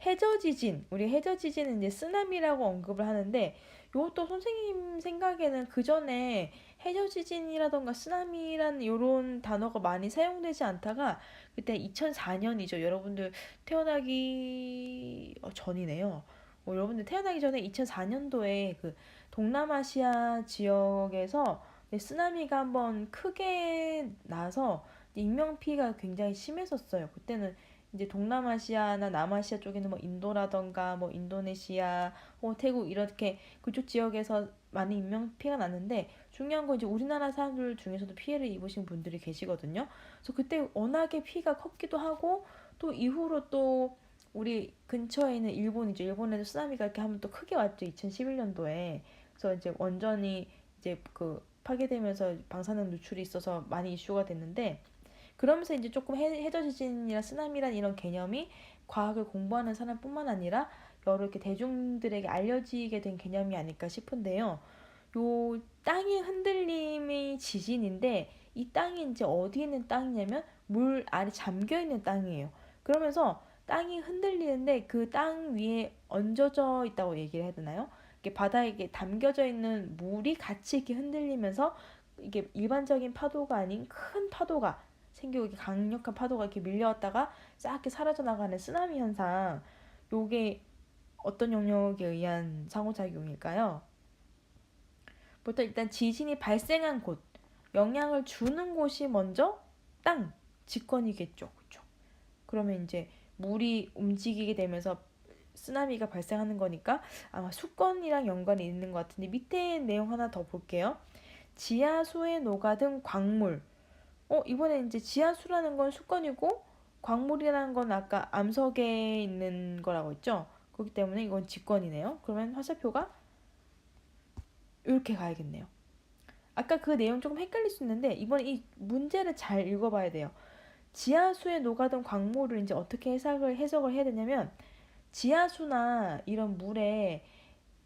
해저 지진, 우리 해저 지진은 이제 쓰나미라고 언급을 하는데, 요것도 선생님 생각에는 그 전에 해저 지진이라던가 쓰나미라는 요런 단어가 많이 사용되지 않다가 그때 2004년이죠. 여러분들 태어나기 전이네요. 여러분들 태어나기 전에 2004년도에 그 동남아시아 지역에서 쓰나미가 한번 크게 나서 인명피해가 굉장히 심했었어요. 그때는 이제 동남아시아나 남아시아 쪽에는 뭐 인도라던가 뭐 인도네시아, 태국 이렇게 그쪽 지역에서 많은 인명 피해가 났는데, 중요한 건 이제 우리나라 사람들 중에서도 피해를 입으신 분들이 계시거든요. 그래서 그때 워낙에 피해가 컸기도 하고, 또 이후로 또 우리 근처에 있는 일본이죠. 일본에도 쓰나미가 이렇게 한번 또 크게 왔죠. 2011년도에. 그래서 이제 원전이 이제 그 파괴되면서 방사능 누출이 있어서 많이 이슈가 됐는데, 그러면서 이제 조금 해저 지진이나 쓰나미란 이런 개념이 과학을 공부하는 사람뿐만 아니라 여러 이렇게 대중들에게 알려지게 된 개념이 아닐까 싶은데요. 요 땅의 흔들림이 지진인데, 이 땅이 이제 어디 있는 땅이냐면 물 아래 잠겨 있는 땅이에요. 그러면서 땅이 흔들리는데 그 땅 위에 얹어져 있다고 얘기를 해야 되나요? 이게 바다에 담겨져 있는 물이 같이 이렇게 흔들리면서 이게 일반적인 파도가 아닌 큰 파도가 생기고, 이렇게 강력한 파도가 이렇게 밀려왔다가 싹 이렇게 사라져 나가는 쓰나미 현상. 요게 어떤 영역에 의한 상호작용일까요? 보통 일단 지진이 발생한 곳, 영향을 주는 곳이 먼저 땅, 직권이겠죠. 그렇죠? 그러면 이제 물이 움직이게 되면서 쓰나미가 발생하는 거니까 아마 수건이랑 연관이 있는 것 같은데, 밑에 내용 하나 더 볼게요. 지하수에 녹아든 광물. 이번에 이제 지하수라는 건 수건이고, 광물이라는 건 아까 암석에 있는 거라고 했죠. 그렇기 때문에 이건 직권이네요. 그러면 화살표가 이렇게 가야겠네요. 아까 그 내용 조금 헷갈릴 수 있는데, 이번에 이 문제를 잘 읽어봐야 돼요. 지하수에 녹아든 광물을 이제 어떻게 해석을 해야 되냐면, 지하수나 이런 물에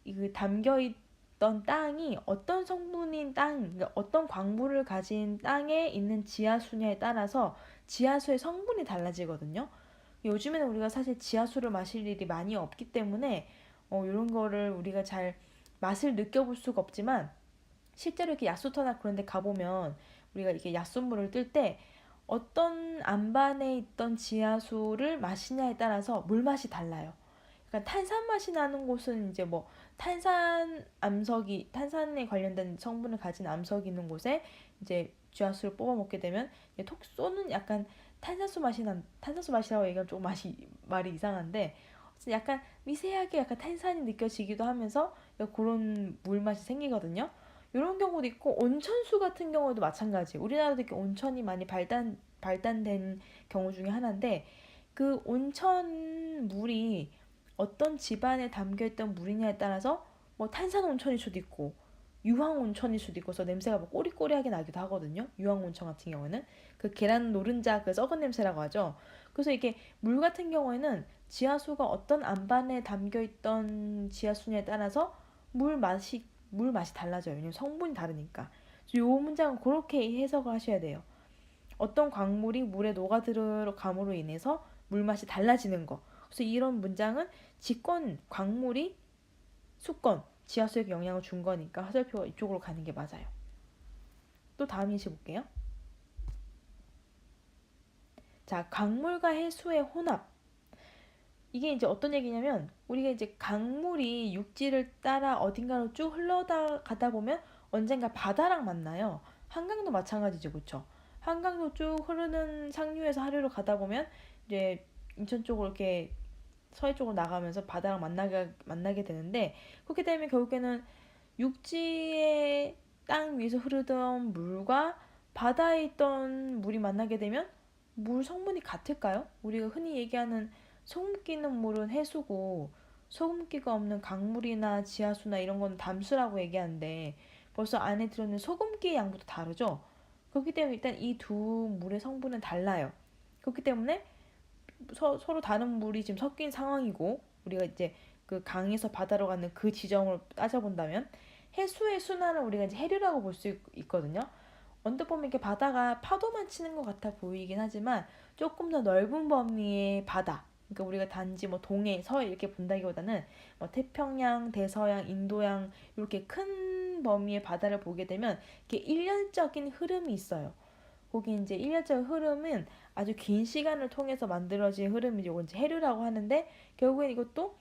그 담겨 있던 땅이 어떤 성분인 땅, 그러니까 어떤 광물을 가진 땅에 있는 지하수냐에 따라서 지하수의 성분이 달라지거든요. 요즘에는 우리가 사실 지하수를 마실 일이 많이 없기 때문에 이런 거를 우리가 잘 맛을 느껴볼 수가 없지만, 실제로 이렇게 야수터나 그런 데 가보면 우리가 이렇게 야수물을 뜰 때 어떤 안반에 있던 지하수를 마시냐에 따라서 물맛이 달라요. 그러니까 탄산 맛이 나는 곳은 이제 뭐 탄산에 관련된 성분을 가진 암석이 있는 곳에 이제 쥐하수를 뽑아 먹게 되면 톡 쏘는 약간 탄산수 맛이라고 얘기하면 조금 말이 이상한데, 약간 미세하게 약간 탄산이 느껴지기도 하면서 그런 물 맛이 생기거든요. 이런 경우도 있고, 온천수 같은 경우도 마찬가지. 우리나라도 이렇게 온천이 많이 발달된 경우 중에 하나인데, 그 온천 물이 어떤 집안에 담겨있던 물이냐에 따라서 뭐 탄산 온천일 수도 있고 유황 온천일 수도 있고, 서 냄새가 뭐 꼬리꼬리하게 나기도 하거든요. 유황 온천 같은 경우는 그 계란 노른자 그 썩은 냄새라고 하죠. 그래서 이게 물 같은 경우에는 지하수가 어떤 안반에 담겨있던 지하수냐에 따라서 물 맛이 달라져요. 왜냐면 성분이 다르니까. 이 문장은 그렇게 해석을 하셔야 돼요. 어떤 광물이 물에 녹아들어감으로 인해서 물맛이 달라지는 거. 그래서 이런 문장은 광물이 수건, 지하수에 영향을 준 거니까 화살표가 이쪽으로 가는 게 맞아요. 또 다음 예시 볼게요. 자, 강물과 해수의 혼합. 이게 이제 어떤 얘기냐면, 우리가 이제 강물이 육지를 따라 어딘가로 쭉 흘러가다 보면 언젠가 바다랑 만나요. 한강도 마찬가지죠, 그렇죠? 한강도 쭉 흐르는 상류에서 하류로 가다 보면 이제 인천 쪽으로 이렇게 서해 쪽으로 나가면서 바다랑 만나게 되는데, 그렇게 되면 결국에는 육지의 땅 위에서 흐르던 물과 바다에 있던 물이 만나게 되면 물 성분이 같을까요? 우리가 흔히 얘기하는 소금기 있는 물은 해수고, 소금기가 없는 강물이나 지하수나 이런 건 담수라고 얘기하는데, 벌써 안에 들어있는 소금기의 양부터 다르죠? 그렇기 때문에 일단 이 두 물의 성분은 달라요. 그렇기 때문에 서로 다른 물이 지금 섞인 상황이고, 우리가 이제 그 강에서 바다로 가는 그 지점을 따져본다면 해수의 순환을 우리가 이제 해류라고 볼 수 있거든요. 언뜻 보면 이렇게 바다가 파도만 치는 것 같아 보이긴 하지만 조금 더 넓은 범위의 바다, 그러니까 우리가 단지 뭐 동해, 서해 이렇게 본다기보다는 뭐 태평양, 대서양, 인도양 이렇게 큰 범위의 바다를 보게 되면 이게 일련적인 흐름이 있어요. 거기 이제 일련적 흐름은 아주 긴 시간을 통해서 만들어진 흐름이죠. 이건 이제 해류라고 하는데 결국엔 이것도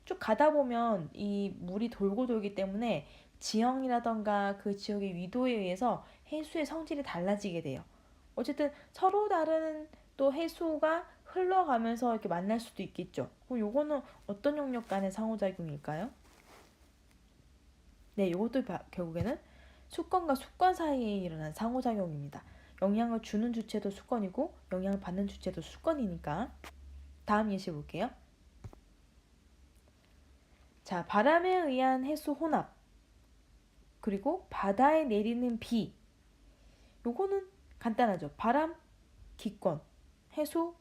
쭉 가다 보면 이 물이 돌고 돌기 때문에 지형이라던가 그 지역의 위도에 의해서 해수의 성질이 달라지게 돼요. 어쨌든 서로 다른 또 해수가 흘러가면서 이렇게 만날 수도 있겠죠. 그럼 요거는 어떤 영역 간의 상호작용일까요? 네, 요것도 결국에는 수건과 수건 사이에 일어난 상호작용입니다. 영향을 주는 주체도 수건이고 영향을 받는 주체도 수건이니까. 다음 예시 볼게요. 자, 바람에 의한 해수 혼합 그리고 바다에 내리는 비. 요거는 간단하죠. 바람, 기권, 해수,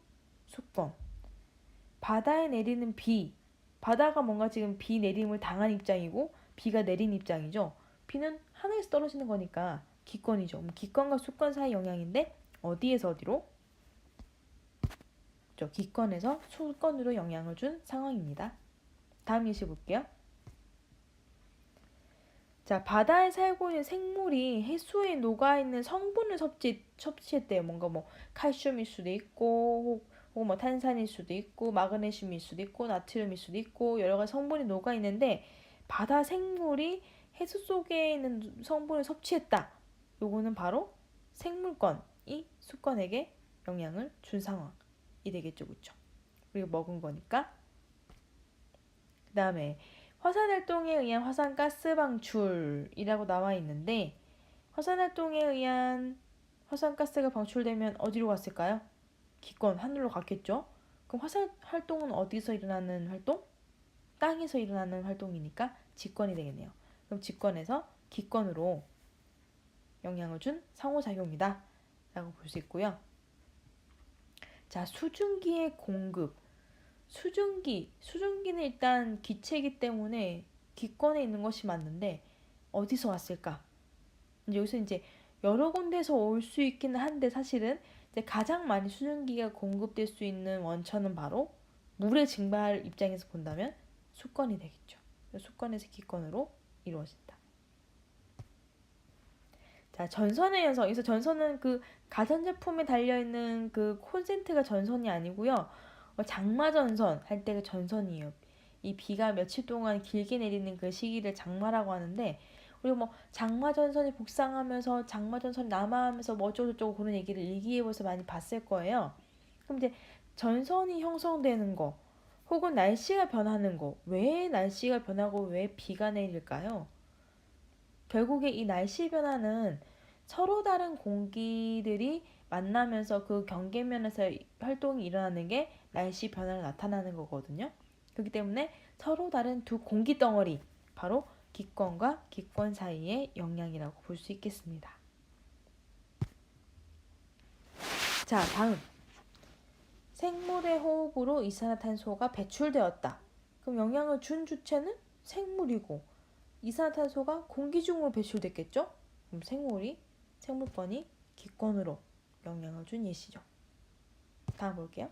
수권. 바다에 내리는 비. 바다가 뭔가 지금 비 내림을 당한 입장이고 비가 내린 입장이죠. 비는 하늘에서 떨어지는 거니까 기권이죠. 기권과 수권 사이 영향인데 어디에서 어디로? 기권에서 수권으로 영향을 준 상황입니다. 다음 예시 볼게요. 자, 바다에 살고 있는 생물이 해수에 녹아있는 성분을 섭취했대요. 뭔가 뭐 칼슘일 수도 있고 혹은 뭐 탄산일 수도 있고 마그네슘일 수도 있고 나트륨일 수도 있고 여러 가지 성분이 녹아있는데 바다 생물이 해수 속에 있는 성분을 섭취했다. 요거는 바로 생물권이 수권에게 영향을 준 상황이 되겠죠. 그쵸? 우리가 먹은 거니까. 그 다음에 화산활동에 의한 화산가스 방출이라고 나와 있는데 화산활동에 의한 화산가스가 방출되면 어디로 갔을까요? 기권, 하늘로 갔겠죠? 그럼 화산활동은 어디서 일어나는 활동? 땅에서 일어나는 활동이니까 직권이 되겠네요. 그럼 직권에서 기권으로 영향을 준 상호작용이다 라고 볼 수 있고요. 자, 수증기의 공급. 수증기는 일단 기체이기 때문에 기권에 있는 것이 맞는데 어디서 왔을까? 여기서 이제 여러 군데서 올 수 있기는 한데 사실은 이제 가장 많이 수증기가 공급될 수 있는 원천은 바로 물의 증발 입장에서 본다면 수권이 되겠죠. 수권에서 기권으로 이루어진다. 자, 전선의 연성. 여기서 전선은 그 가전제품에 달려있는 그 콘센트가 전선이 아니고요. 장마전선 할 때 그 전선이에요. 이 비가 며칠 동안 길게 내리는 그 시기를 장마라고 하는데 그리고 뭐 장마전선이 복상하면서 장마전선이 남하하면서 뭐 어쩌고저쩌고 그런 얘기를 일기예보에서 많이 봤을 거예요. 그럼 이제 전선이 형성되는 거 혹은 날씨가 변하는 거 왜 날씨가 변하고 왜 비가 내릴까요? 결국에 이 날씨 변화는 서로 다른 공기들이 만나면서 그 경계면에서 활동이 일어나는 게 날씨 변화를 나타나는 거거든요. 그렇기 때문에 서로 다른 두 공기 덩어리, 바로 기권과 기권 사이의 영향이라고 볼 수 있겠습니다. 자, 다음. 생물의 호흡으로 이산화탄소가 배출되었다. 그럼 영향을 준 주체는 생물이고 이산화탄소가 공기 중으로 배출됐겠죠? 그럼 생물권이 기권으로 영향을 준 예시죠. 다음 볼게요.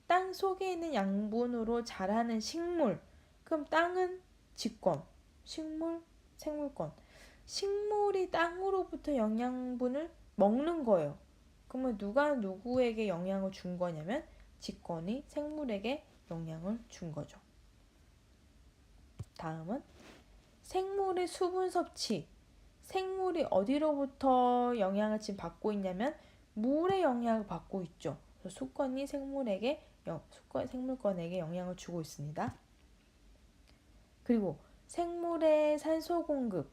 땅 속에 있는 양분으로 자라는 식물. 그럼 땅은 직권, 식물, 생물권. 식물이 땅으로부터 영양분을 먹는 거예요. 그러면 누가 누구에게 영향을 준 거냐면 직권이 생물에게 영향을 준 거죠. 다음은 생물의 수분 섭취. 생물이 어디로부터 영향을 지금 받고 있냐면 물의 영향을 받고 있죠. 그래서 수권이 생물권에게 영향을 주고 있습니다. 그리고 생물의 산소 공급.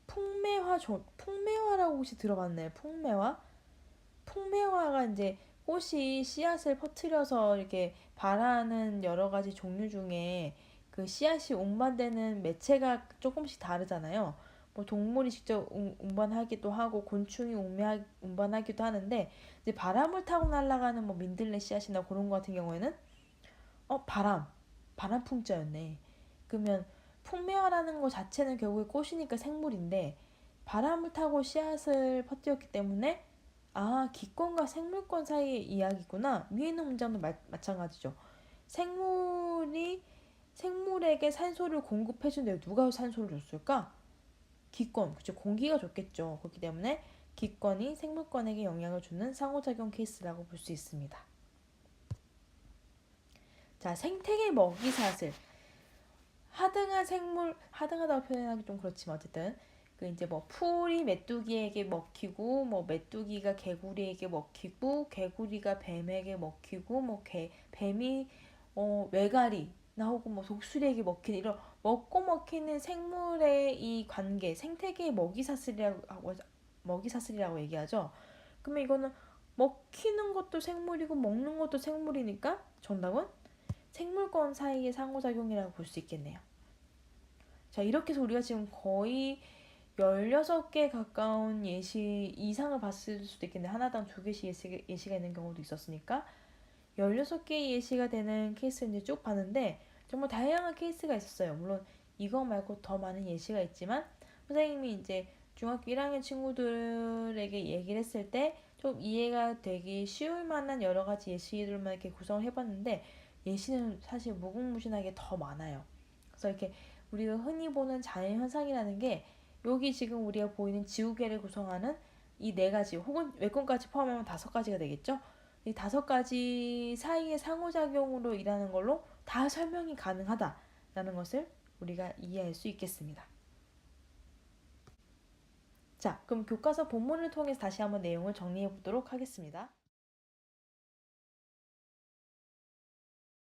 풍매화라고 혹시 들어봤나요? 풍매화가 이제 꽃이 씨앗을 퍼뜨려서 이렇게 발하는 여러 가지 종류 중에 그 씨앗이 운반되는 매체가 조금씩 다르잖아요. 뭐 동물이 직접 운반하기도 하고 곤충이 운반하기도 하는데 이제 바람을 타고 날아가는 뭐 민들레 씨앗이나 그런 거 같은 경우에는 바람 풍자였네. 그러면 풍매화라는 거 자체는 결국에 꽃이니까 생물인데 바람을 타고 씨앗을 퍼뜨렸기 때문에 아, 기권과 생물권 사이의 이야기구나. 위에 있는 문장도 마찬가지죠. 생물이 생물에게 산소를 공급해준대요. 누가 산소를 줬을까? 기권, 그쵸? 공기가 줬겠죠. 그렇기 때문에 기권이 생물권에게 영향을 주는 상호작용 케이스라고 볼 수 있습니다. 자, 생태계 먹이사슬. 하등한 생물, 하등하다고 표현하기 좀 그렇지만 어쨌든 그 이제 뭐 풀이 메뚜기에게 먹히고 뭐 메뚜기가 개구리에게 먹히고 개구리가 뱀에게 먹히고 뭐 뱀이 외가리 나오고 뭐 독수리에게 먹히는 이런 먹고 먹히는 생물의 이 관계 생태계의 먹이사슬이라고 얘기하죠. 그러면 이거는 먹히는 것도 생물이고 먹는 것도 생물이니까 정답은 생물권 사이의 상호작용이라고 볼 수 있겠네요. 자, 이렇게 해서 우리가 지금 거의 16개 가까운 예시 이상을 봤을 수도 있겠네. 하나당 2개씩 예시가 있는 경우도 있었으니까 16개의 예시가 되는 케이스를 이제 쭉 봤는데 정말 다양한 케이스가 있었어요. 물론 이거 말고 더 많은 예시가 있지만 선생님이 이제 중학교 1학년 친구들에게 얘기를 했을 때 좀 이해가 되기 쉬울 만한 여러 가지 예시들만 이렇게 구성을 해봤는데 예시는 사실 무궁무진하게 더 많아요. 그래서 이렇게 우리가 흔히 보는 자연 현상이라는 게 여기 지금 우리가 보이는 지구계를 구성하는 이 4가지 혹은 외권까지 포함하면 5가지가 되겠죠. 이 5가지 사이의 상호작용으로 일하는 걸로 다 설명이 가능하다라는 것을 우리가 이해할 수 있겠습니다. 자, 그럼 교과서 본문을 통해서 다시 한번 내용을 정리해 보도록 하겠습니다.